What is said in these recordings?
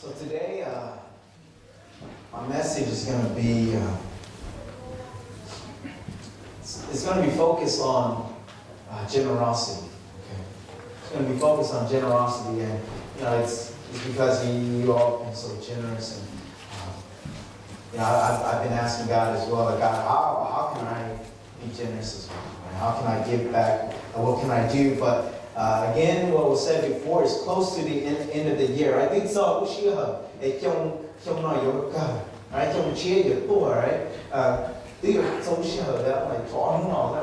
So today, my message is going to be, it's going to be focused on generosity. Okay, it's going to be focused on generosity, and it's because you all have been so generous, and I've been asking God as well, like, God, how can I be generous as well? Right? How can I give back? What can I do? But again, what was said before is close to the end of the year. I think so. Right?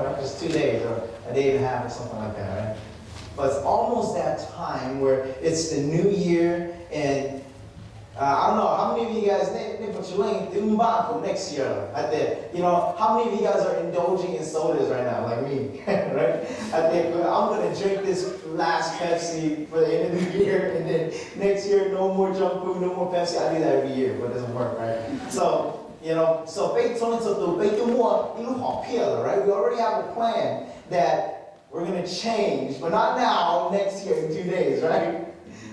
Like just 2 days or a day and a half or something like that, right? But it's almost that time where it's the new year, and I don't know, how many of you guys next year? How many of you guys are indulging in sodas right now, like me, right? I think I'm going to drink this last Pepsi for the end of the year, and then next year, no more junk food, no more Pepsi. I do that every year, but it doesn't work, right? So, right? We already have a plan that we're going to change, but not now, next year in 2 days, right?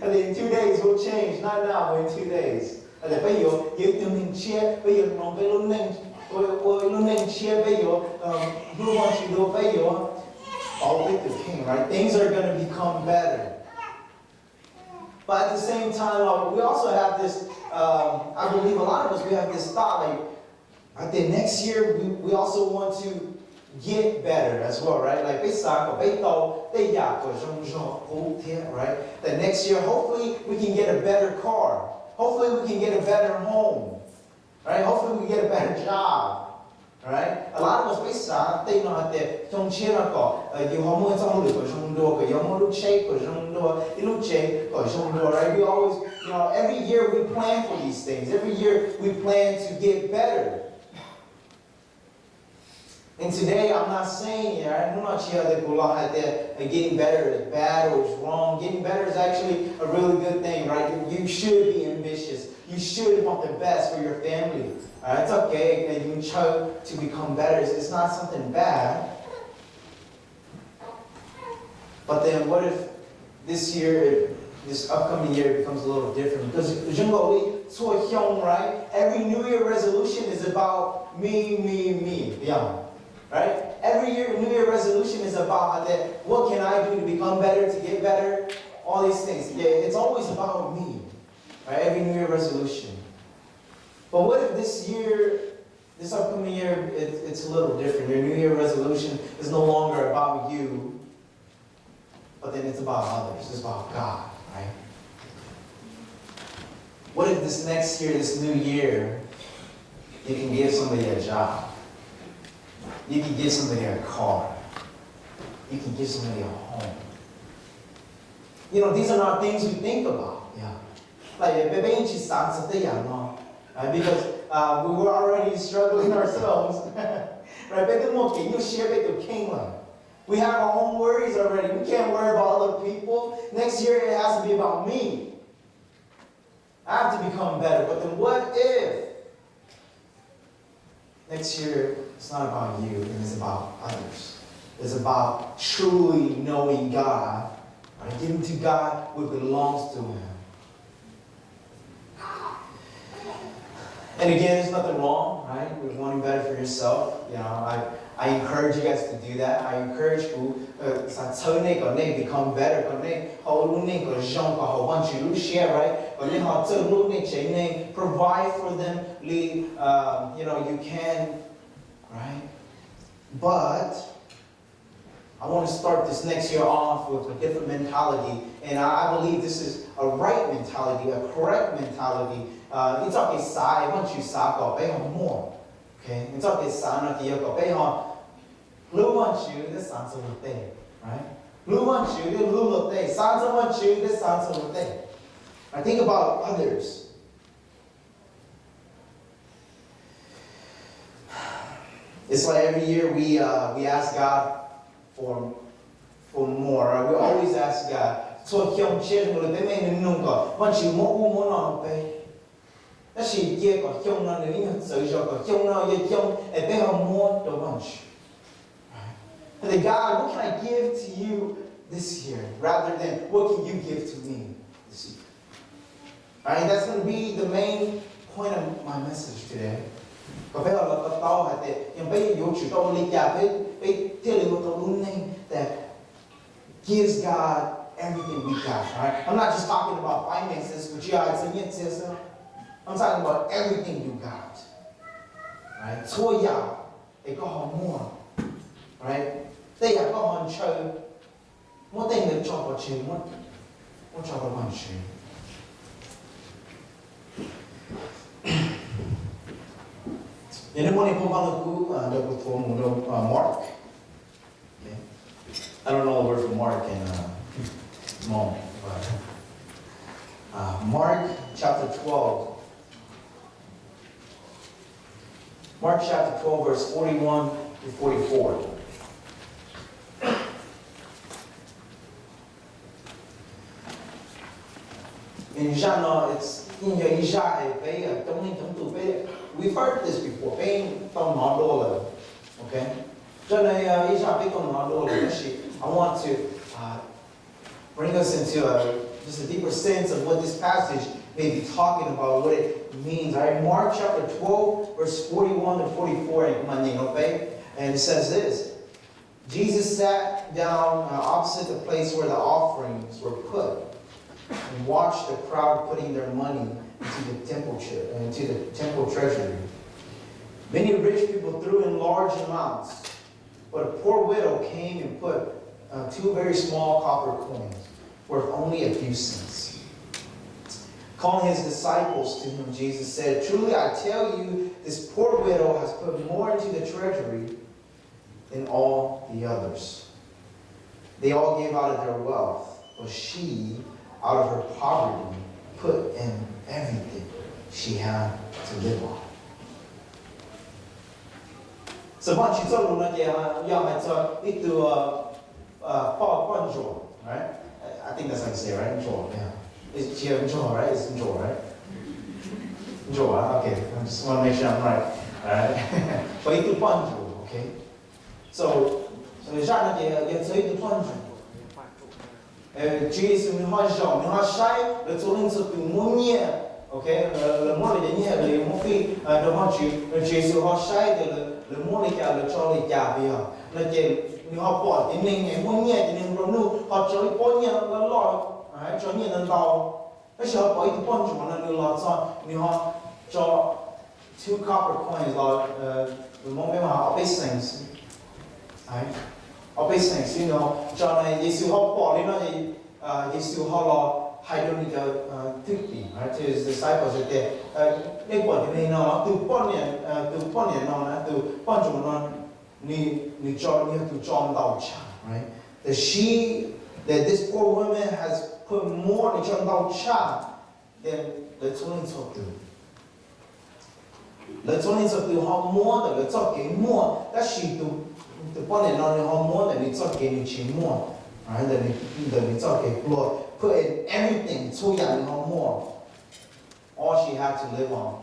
And then in 2 days we'll change, not now, but in 2 days. And then bây giờ all with the king, right? Things are going to become better. But at the same time, we also have this, I believe a lot of us, we have this thought, like, I think next year we also want to get better as well, right? Like, right? That next year, hopefully, we can get a better car. Hopefully, we can get a better home. Right? Hopefully, we get a better job. Right? A lot of us, right? We always, every year we plan for these things. Every year we plan to get better. And today, I'm not saying, I'm not that getting better is bad or is wrong. Getting better is actually a really good thing, right? You should be ambitious. You should want the best for your family. It's okay that you chose to become better. It's not something bad. But then what if this upcoming year becomes a little different? Because, right? Every New Year resolution is about me. Yeah. Right? Every year, New Year resolution is about that. What can I do to become better, to get better? All these things. Yeah, it's always about me. Right? Every New Year resolution. But what if this upcoming year, it's a little different? Your New Year resolution is no longer about you, but then it's about others. It's about God, right? What if this next year, this new year, you can give somebody a job? You can give somebody a car. You can give somebody a home. These are not things we think about. Yeah. Like, because we were already struggling ourselves. Right? We have our own worries already. We can't worry about other people. Next year it has to be about me. I have to become better. But then what if next year it's not about you, and it's about others? It's about truly knowing God, right? Giving to God what belongs to Him. And again, there's nothing wrong, right, with wanting better for yourself. I encourage you guys to do that. I encourage you to become better. Right? Provide for them. You can, right? But I want to start this next year off with a different mentality. And I believe this is a right mentality, a correct mentality. It's okay, sai, once you sa go, pay on more. Okay? It's okay, sa, not the yoko, pay on. Lu want you, this sounds a little thing, right? Lu want you, this little thing. Sounds a want you, this sounds a little thing. I think about others. It's like every year we ask God for more. Right? We always ask God. So once you more pay. That's she get got young on the in so you got young now, you're young, and they have more to lunch. And the God, what can I give to you this year? Rather than what can you give to me this year? Alright, that's going to be the main point of my message today. Có phải là tao hay thế, nhưng bây giờ chúng ta lý giải với thế lực của that gives God everything we got. Right? I'm not just talking about finances, but I'm talking about everything you got. Right? So yeah, they go home more. Right? They have go home show. What thing that chop or chin? What chop or one chin? Anyone who want to go Mark? Okay. I don't know the word for Mark in moment, but Mark chapter 12. Mark chapter 12, verse 41 to 44. In Jana, it's in your we've heard this before. Okay? I want to bring us into just a deeper sense of what this passage may be talking about, what it means. All right, Mark chapter 12, verse 41 to 44, and it says this. Jesus sat down opposite the place where the offerings were put and watched the crowd putting their money into the temple treasury. Many rich people threw in large amounts, but a poor widow came and put 2 very small copper coins, worth only a few cents. Calling his disciples to him, Jesus said, "Truly I tell you, this poor widow has put more into the treasury than all the others. They all gave out of their wealth, but she, out of her poverty, put in everything she had to live on." So once you told them right? I think that's how you say it, right? Jaw, yeah. It's jaw, right? It's jaw, right? Jaw, okay. I just want to make sure I'm right. Alright? But itu panjo, okay? So Jean也做一个panjo. Jesus mình hỏi Jean, mình hỏi sai, le tolong satu munya, okay? Le mole dia le mofi, le hỏi Jesus hỏi sai le mole kia le choli kia bia. Le je mình hỏi bỏ thì mình munya thì mình rồi nu họ choli bỏ nya le lo, cho nya nên tao. Cái sự bỏ itu panjo mà nó lo cho mình hỏi cho 2 copper coins là le moment mà họ biết things. Right? Obvious things, you know, cho nên Giêsu họ bỏ đi nó thì Giêsu họ lo hai đứa đi cho thức đi, right? To his disciples ở đây, nếu bỏ thì mình nó từ bọn này nó từ bọn chúng nó ni cho từ John đào cha, right? That this poor woman has put more in John đào cha than the 22. The 22 họ mua the cho cái mua, that she the point is not more than it's okay more, right? Than it's okay blood. Put in everything so young more. All she had to live on.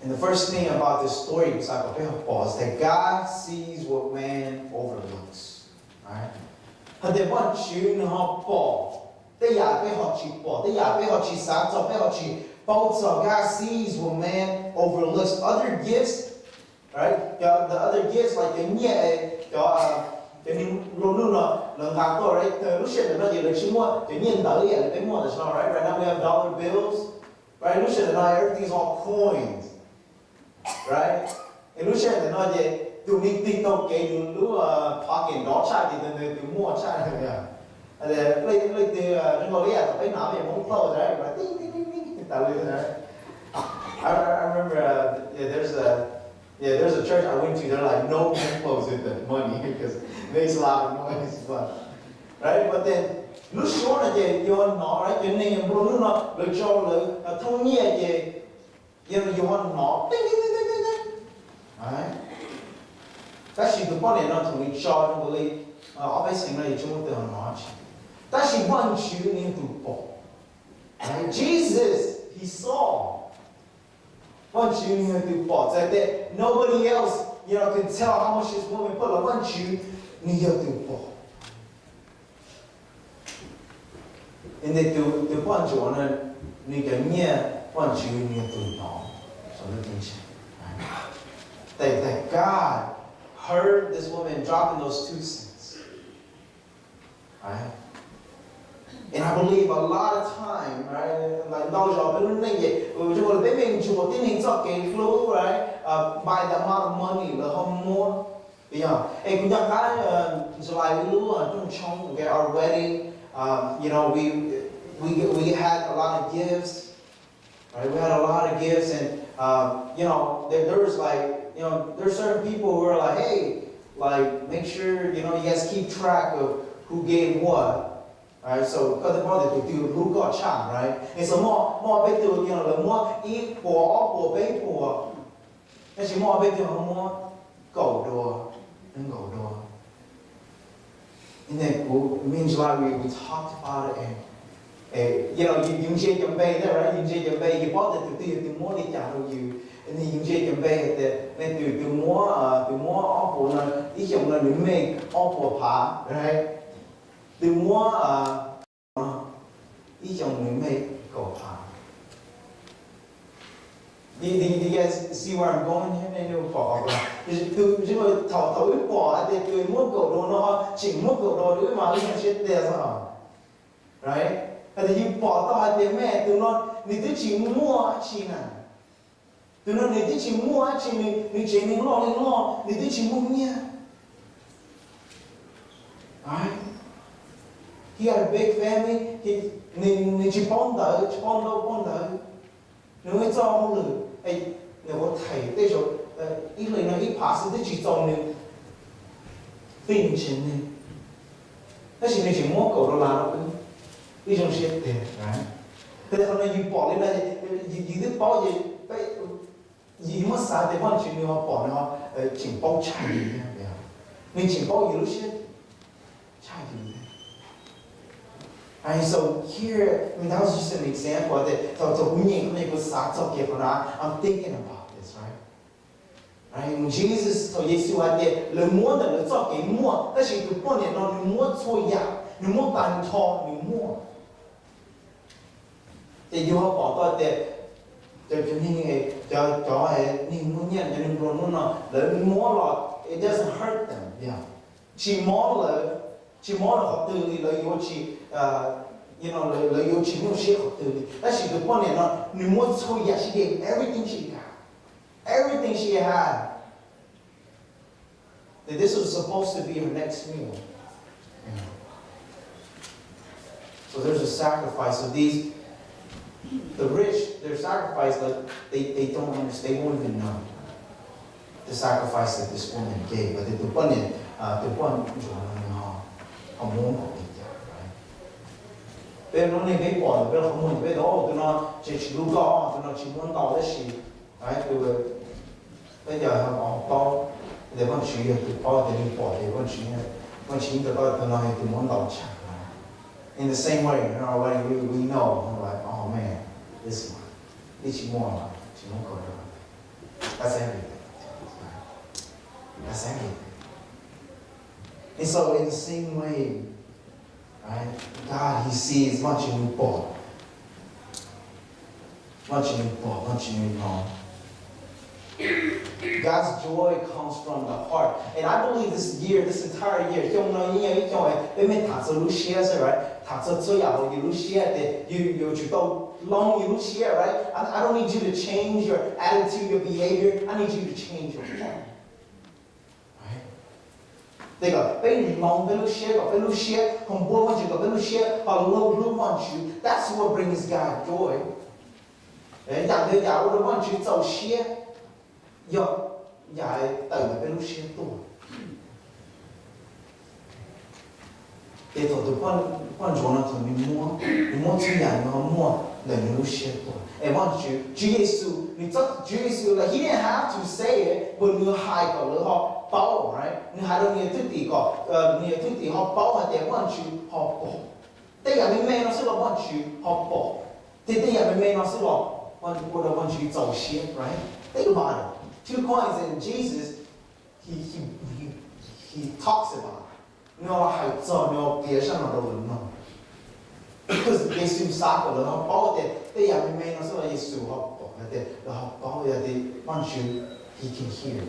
And the first thing about this story is that God sees what man overlooks. Right? But they want you to have they are both so God sees what man overlooks. Other gifts, right? The other gifts like the right? Right now we have dollar bills, right? Everything's all coins, right? And pocket đó chạy thì từ mua chạy rồi. Like the right? But I remember there's a church I went to. They're like no clothes with the money because it makes a lot of noise, right? But then lúc số là gì do nó right, cho nên bro nó được cho là thông nhẹ gì do nó right? That she the money not to reach out and believe obviously nó chúng tôi nói that she wants you into Paul. Right? Jesus, he saw. Once you knew through Paul, so that nobody else, can tell how much this woman put. Once you knew through Paul. 근데 또 번째는 네가 냐 번째는 또 너. 저는 괜찮아. That God heard this woman dropping those 2 cents. Right? And I believe a lot of time, right? Like those y'all been right? By the amount of money, the home more. Yeah. And we got July we our wedding. You know, we had a lot of gifts. Right? We had a lot of gifts, and you know, there's like, you know, there's certain people who are like, hey, like make sure you know you guys keep track of who gave what. Right, so because the body to do who got charm, right? And so more big to you know the more eat or big for, and she more big to more go door and go door. And then it means like we talked about it and you know you share your bay there, right? You share your bay, you bought it to do the more they tell you, and then you share your bay at then do more awful now. Each of them you make awful part, right? The more each of them make go part. Do you guys see where I'm going here? Nên điều bỏ là từ chứ mà thầu bỏ thì từ mua cổ đồ nó chỉ mua cổ đồ nữa mà nó chết tiền sao? Right? Thì you bỏ tao thì mẹ từ nó你只chỉ mua chỉ nè. Từ nó你只chỉ mua chỉ你chỉ你lo你只chỉ mua nha. Right? He had a big family. Ni chỉ bón đỡ. Nếu như cho ông lử, nếu có thầy tới chỗ, ít lời nói ít phá sự chỉ trong nên phim trên nên. Thế thì chỉ mua cầu đô la nó cũng ít trong xe tiền, right? Thế nên hôm nay bỏ lên đây, thứ bỏ gì mất sai thì bọn chị họ bỏ nó chỉ bao chạy gì nha, mình chỉ bao nhiêu lúc xe chạy gì. And so here, I mean, that was just an example that I'm thinking about this, right? Right? When Jesus told Jesus that le more than the talk more, that's the point that no more to ya, no more than talk, no more. That you have thought that the more it doesn't hurt them. Yeah. Chỉ more học từ thì lời yêu chỉ you know lời yêu chỉ muốn share học từ thì that she the point là nếu muốn thôi yeah she gave everything she got, everything she had. That this was supposed to be her next meal. Yeah. So there's a sacrifice of these. The rich, their sacrifice, like they don't understand, they won't even know the sacrifice that this woman gave. But the one không muốn học gì cả, right? Bên nó nên cái bỏ, bên không muốn, bên đó tụi nó chỉ lúc đó tụi nó chỉ muốn đào cái gì, right? Bây giờ họ bao, để bọn chị tụi bao để đi bỏ, để bọn chị tụi nó tụi muốn đào chẳng. In the same way, in our wedding, we know, we're like, oh man, this one, chỉ muốn cầu được. That's everything. That's everything. And so in the same way, right, God, He sees much in you bought. Much in you bought, much in you know. God's joy comes from the heart. And I believe this entire year, right? I don't need you to change your attitude, your behavior. I need you to change your heart. They go, that's what brings God joy. And once Jesus, like he didn't have to say it, but you hide a little bao, right? You had only a tutti got, near tutti hop bao, and they want you hop ball. They have been made of sort of want you hop ball. Did they have been made of sort of want you to shit, right? Think about it. 2 coins, and Jesus, he talks about it. You know how it's on your beer, no. Because 예수 사건을 할 때 야매매너서 예수 하고 the how once he can hear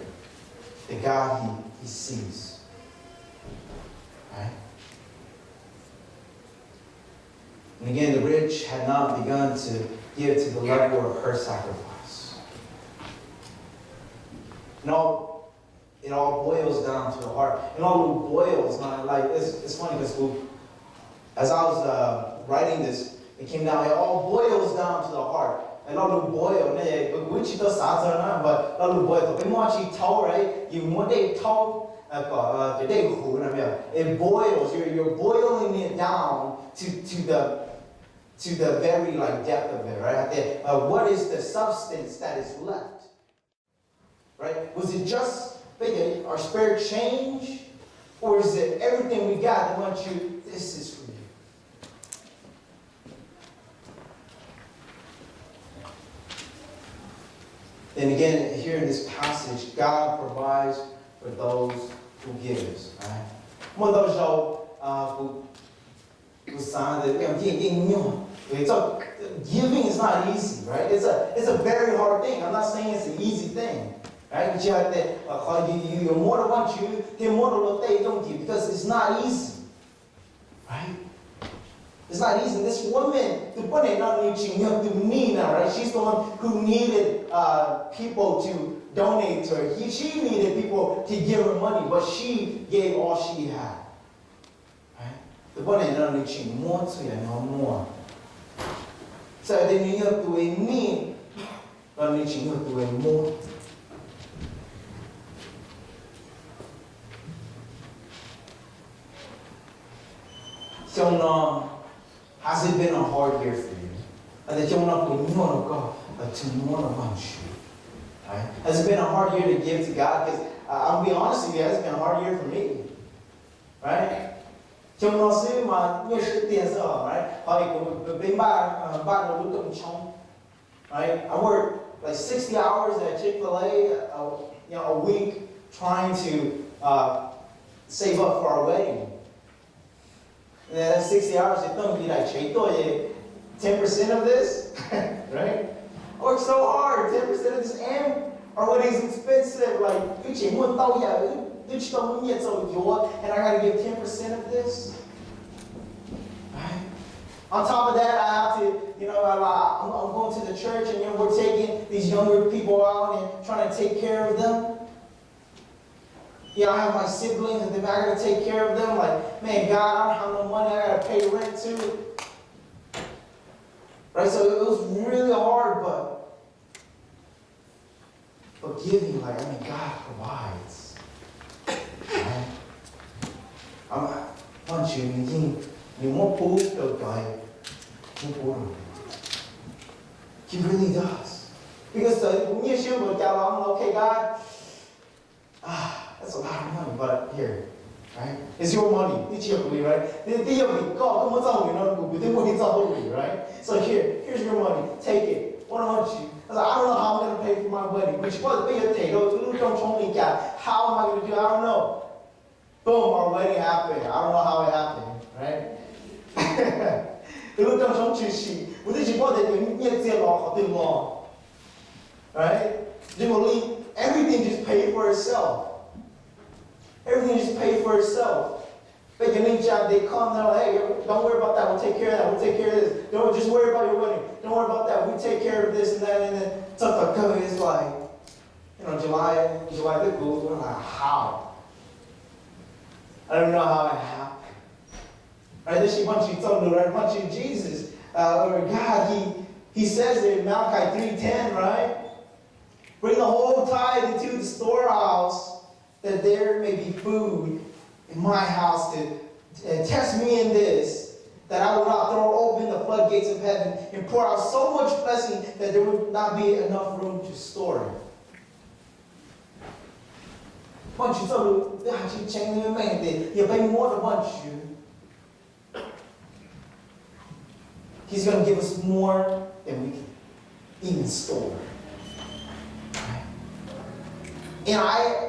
the God he sees, right? And again, the rich had not begun to give to the level of her sacrifice. It all boils down to the heart. It all boils, like it's funny because as I was writing this, it came down. It all boils down to the heart. And all boil, which does but all boil. But more actually told, right? You one day told, it boils. You're boiling it down to the very depth of it, right? What is the substance that is left? Right? Was it just our spirit change? Or is it everything we got that wants you, this is for you? And again, here in this passage, God provides for those who gives, right? One of those who signed that giving is not easy, right? It's a very hard thing. I'm not saying it's an easy thing, right? But you have to, you're more than want you, they're more than what they don't give, because it's not easy, right? It's not easy. This woman, right? She's the one who needed people to donate to her. She needed people to give her money, but she gave all she had. Right? The one that needed more to you, no more. So they need to do a need, not need to do a more. So has it been a hard year for you? And that you're not going to go tomorrow about you. Right? Has it been a hard year to give to God? Because I'll be honest with you, it's been a hard year for me. Right? Right? I work like 60 hours at Chick-fil-A a week trying to save up for our wedding. And that's 60 hours, you don't be like, 10% of this, right? I work so hard, 10% of this, and our wedding's expensive, like, and I gotta give 10% of this. Right? On top of that, I have to, I'm going to the church and we're taking these younger people out and trying to take care of them. I have my siblings and then I gotta take care of them. Like, man, God, I don't have no money, I gotta pay rent too. Right? So it was really hard, but giving, God provides. Right? He really does. Because okay, God, that's a lot of money, but here, right? It's your money. It's your money, right? Right? So here's your money. Take it. What I want you. I was like, I don't know how I'm going to pay for my wedding. Which was big thing. How am I going to do it? I don't know. Boom, our wedding happened. I don't know how it happened, right? Right? Everything just paid for itself. Everything just paid for itself. But they come, they're like, hey, don't worry about that, we'll take care of that, we'll take care of this. Don't just worry about your wedding. Don't worry about that, we take care of this and that, and then it's like, July the goes, we're like, how? I don't know how it happened. Right? Then she wants you told me, right? Wants you Jesus. Or God, he says there in Malachi 3:10, right? Bring the whole tithe into the storehouse, that there may be food in my house to test me in this, that I will not throw open the floodgates of heaven and pour out so much blessing that there would not be enough room to store it. Once you told me, God, you changed me, man, you pay more than once you. He's going to give us more than we can even store. And I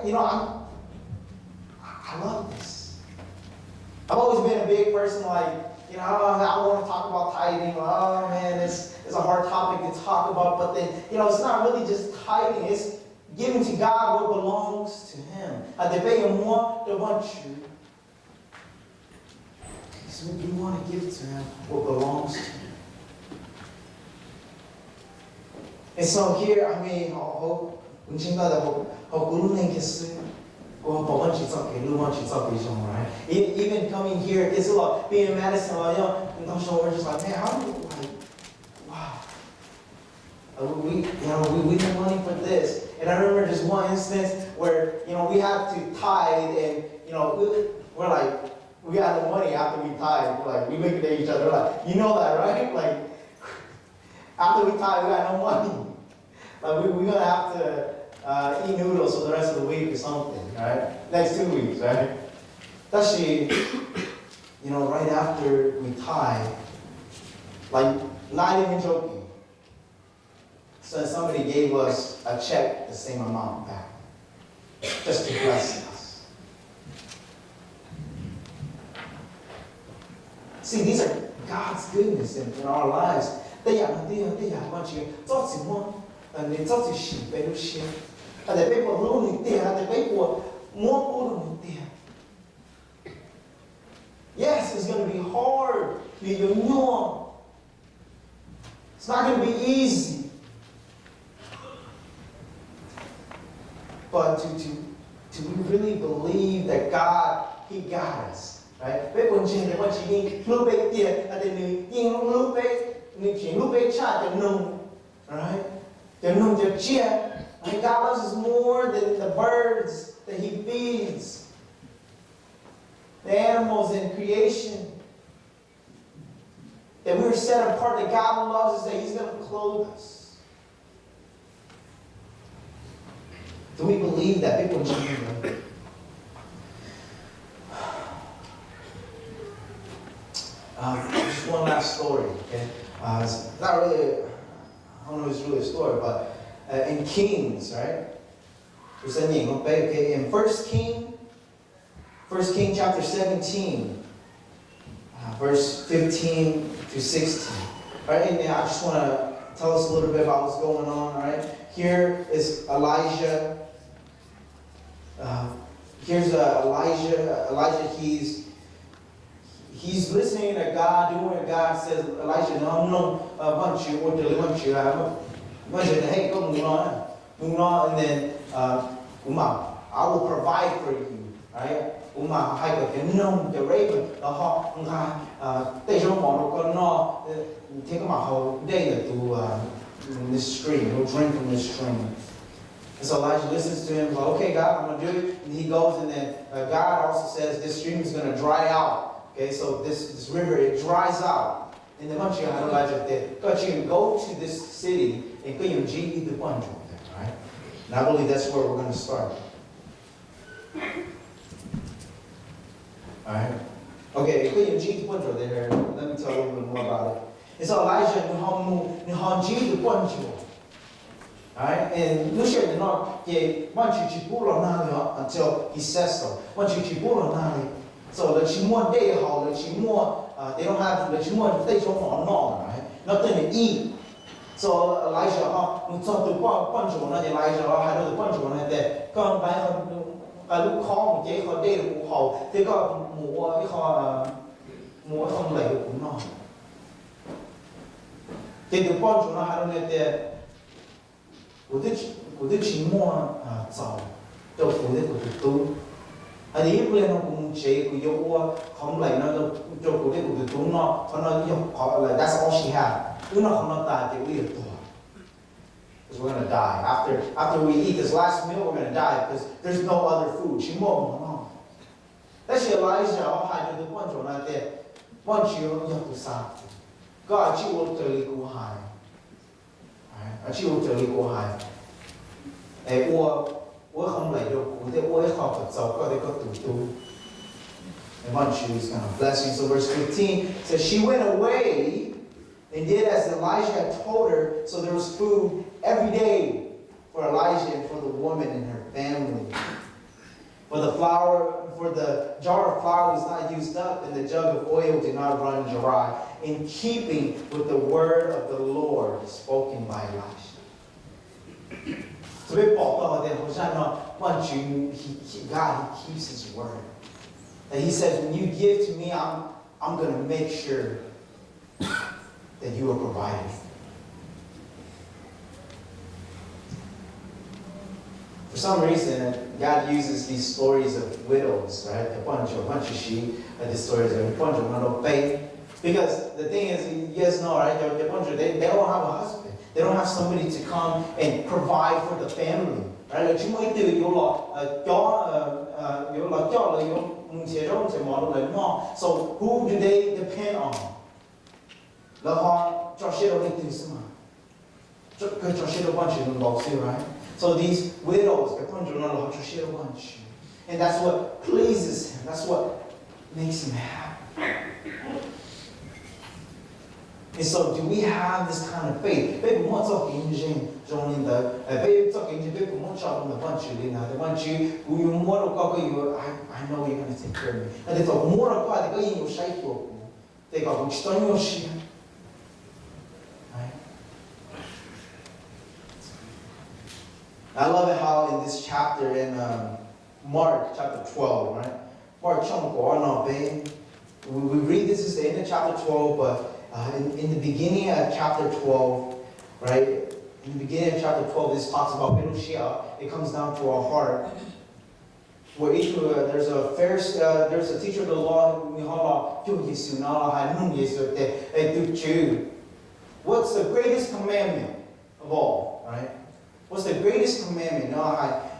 love this. I've always been a big person, like, I want to talk about tithing. Oh man, it's a hard topic to talk about. But then, it's not really just tithing. It's giving to God what belongs to Him. So we want to give to Him what belongs to Him. And so here, right? Even coming here, it's a lot. Being in Madison, we're just like, man, how do you, wow. We need money for this. And I remember just one instance where, we have to tithe and, we're like, we got no money after we tithe. We're like, we look at each other, we're like, you know that, right? Like, after we tithe, we got no money. Like, we're going to have to eat noodles for the rest of the week or something, right? Next 2 weeks, right? Actually, right after we tithe, like, not even joking, so somebody gave us a check the same amount back, just to bless us. See, these are God's goodness in our lives. Yes, it's going to be hard. It's not going to be easy. But to really believe that God, He got us, right? Right? And God loves us more than the birds that He feeds, the animals in creation. That we're set apart, that God loves us, that He's going to clothe us. Do we believe that? People just one last story, okay? It's not really, I don't know if it's really a story, but in Kings, right? Okay, in 1 King chapter 17, verse 15 to 16. Right, and I just want to tell us a little bit about what's going on, all right? Here is Elijah. Here's Elijah. Elijah, he's listening to God, doing what God says. Elijah, no, hey, go move on, and then I will provide for you, right? The raven, take my whole day to this stream, he'll drink from this stream. And so Elijah listens to him, he's like, okay, God, I'm going to do it. And he goes, and then God also says this stream is going to dry out. Okay, so this river, it dries out. And then once you have Elijah there, God, you go to this city and put your G the bunch over there, right? And I believe that's where we're going to start. Alright? Okay, put your G the bunch over there. Let me tell you a little bit more about it. And so Elijah, G the bunch over. Alright? And look at the north, until he says so. So they don't have right? Nothing to eat. So Elijah, that's all she had. We're not going to die. Because we're going to die. After we eat this last meal, we're going to die because there's no other food. That's Elijah. God, you will tell you high. Alright? You will tell you high. And one she was kind of blessing. So verse 15 says, she went away and did as Elijah had told her. So there was food every day for Elijah and for the woman and her family. For the flour for the jar of flour was not used up, and the jug of oil did not run dry, in keeping with the word of the Lord spoken by Elisha. 这边报道的好像呢，万军 God he keeps His word. And He says, when you give to me, I'm going to make sure that you are provided. For some reason, God uses these stories of widows, right? A bunch of sheep, these stories of a bunch of little faith. Because the thing is, you guys know, right? They don't have a husband. They don't have somebody to come and provide for the family, right? So who do they depend on? Right? So these widows, and that's what pleases Him. That's what makes Him happy. And so, do we have this kind of faith? I know you're going to take care of me. Right? I love it how in this chapter, in Mark chapter 12, right? We read this is the end of chapter 12, but in the beginning of chapter 12, right? In the beginning of chapter 12, this talks about Belushia. It comes down to our heart. Where there's a teacher of the law, what's the greatest commandment of all, right? What's the greatest commandment?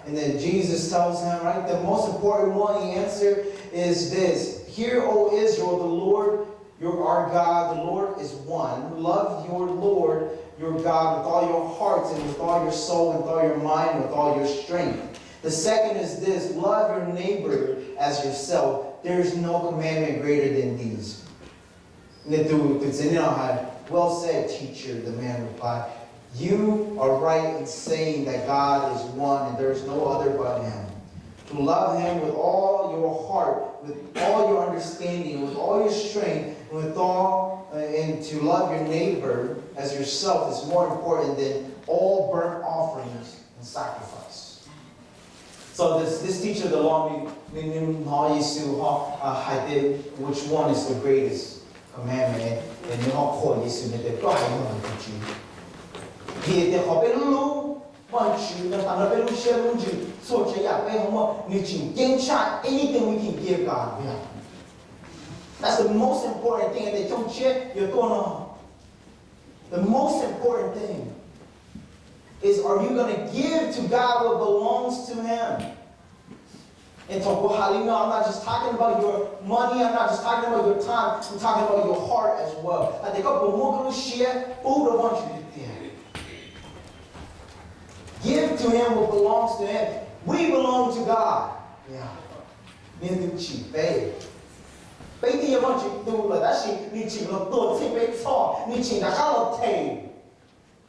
And then Jesus tells him, right? The most important one, he answered, is this. Hear, O Israel, the Lord, our God, the Lord is one. Love your Lord, your God, with all your heart and with all your soul and with all your mind and with all your strength. The second is this. Love your neighbor as yourself. There is no commandment greater than these. Well said, teacher, the man replied. You are right in saying that God is one and there is no other but Him. To love Him with all your heart, with all your understanding, with all your strength, and to love your neighbor as yourself is more important than all burnt offerings and sacrifice. So this teacher of the law, which one is the greatest commandment? And you all call Jesus and they go, I want to teach you. Anything we can give God. Yeah. That's the most important thing. The most important thing is, are you going to give to God what belongs to Him? And I'm not just talking about your money, I'm not just talking about your time, I'm talking about your heart as well. I think give to Him what belongs to Him. We belong to God. Yeah.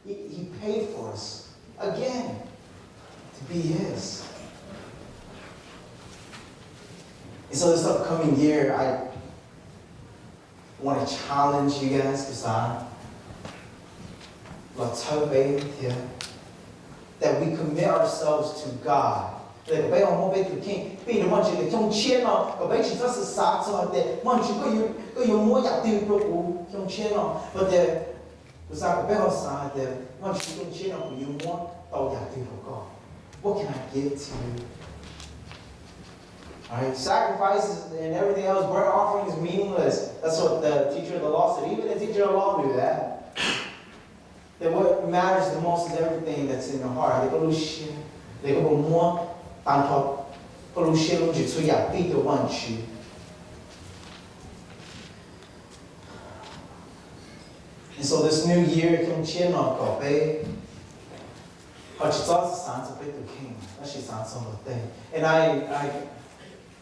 He paid for us again to be His. And so this upcoming year, I want to challenge you guys that we commit ourselves to God. But what can I give to you? Alright, sacrifices and everything else, burnt offering is meaningless. That's what the teacher of the law said. Even the teacher of the law knew that. That what matters the most is everything that's in the heart. And so this new year, and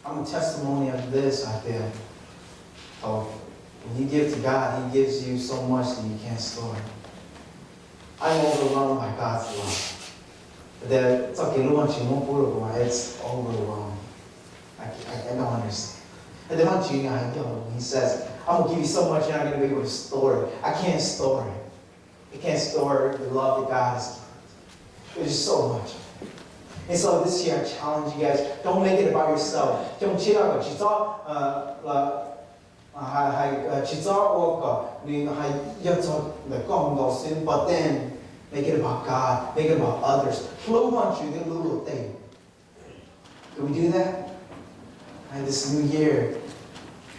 I'm a testimony of this out there. When you give to God, He gives you so much that you can't store it. I'm overwhelmed by God's love. It's overwhelming. I don't understand. And then one junior, he says, I'm going to give you so much you're not going to be able to store it. I can't store it. I can't store the love that God has given. There's just so much. And so this year I challenge you guys, don't make it about yourself. 좀 지나가 지자 but then make it about God, make it about others. Can we do that? And this new year,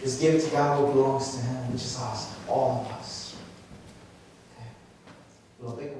this gift to God what belongs to Him, which is us, all of us. Okay.